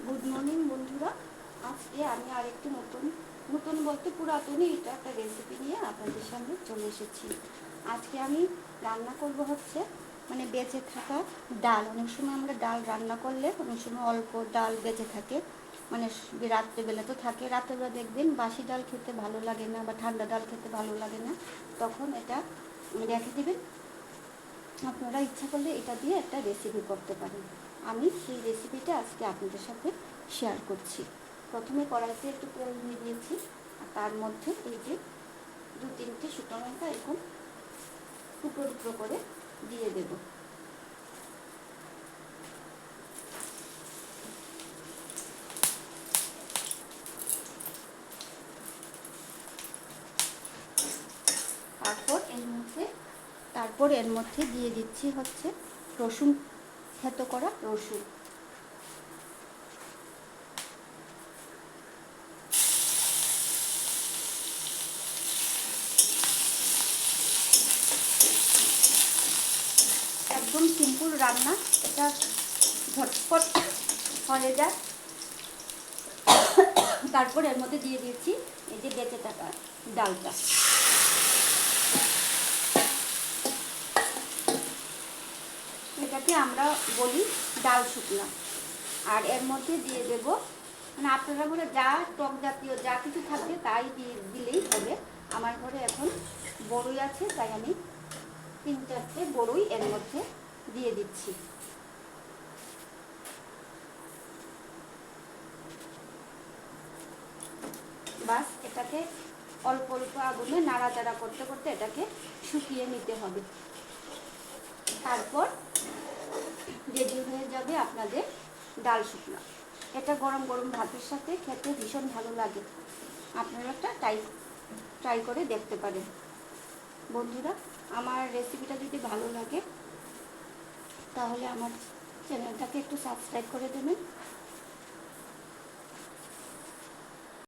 Good morning বন্ধুরা। আজকে আমি আরেকটি নতুন নতুন বলতে পুরাতনই এটা একটা রেসিপি নিয়ে আপনাদের সামনে চলে এসেছি। আজকে আমি রান্না করব হচ্ছে মানে বেঁচে থাকা ডাল। অনেক সময় আমরা ডাল রান্না করলে অনেক সময় অল্প ডাল বেঁচে থাকে, মানে রাত্রেবেলা তো থাকে, রাত্রেবেলা দেখবেন বাসি ডাল খেতে ভালো লাগে না বা ঠান্ডা ডাল খেতে ভালো লাগে না, তখন এটা রেখে দেবেন। আপনারা ইচ্ছা করলে এটা দিয়ে একটা রেসিপি করতে পারেন। আমি সেই রেসিপিটা আজকে আপনাদের সাথে শেয়ার করছি। প্রথমে কড়াইতে একটু তেল দিয়ে দিয়েছি, আর তার মধ্যে এই যে 2-3টে শুকনো লঙ্কা এরকম টুকরো টুকরো করে দিয়ে দেব। তারপর এর মধ্যে দিয়ে দিচ্ছি হচ্ছে রসুন, থেতো করা রসুন। একদম সিম্পল রান্না, এটা ঝটপট হয়ে যায়। তারপর এর মধ্যে দিয়ে দিয়েছি এই যে বেঁচে থাকা ডালটা। এটাকে আমরা বলি ডাল শুকনা। আর এর মধ্যে দিয়ে দেব, মানে আপনারা ঘরে যা টক জাতীয় যা কিছু থাকবে তাই দিলেই হবে। আমার ঘরে এখন বড়ই আছে, তাই আমি 3-4টে বড়ই এর মধ্যে দিয়ে দিচ্ছি। বাস এটাকে অল্প অল্প আগুনে নাড়াচাড়া করতে করতে এটাকে শুকিয়ে নিতে হবে। তারপর রেডি হয়ে যাবে আপনাদের ডাল শুকনা। এটা গরম গরম ভাতের সাথে খেতে ভীষণ ভালো লাগে। আপনারা একটা ট্রাই করে দেখতে পারেন। বন্ধুরা, আমার রেসিপিটা যদি ভালো লাগে তাহলে আমার চ্যানেলটাকে একটু সাবস্ক্রাইব করে দেবেন,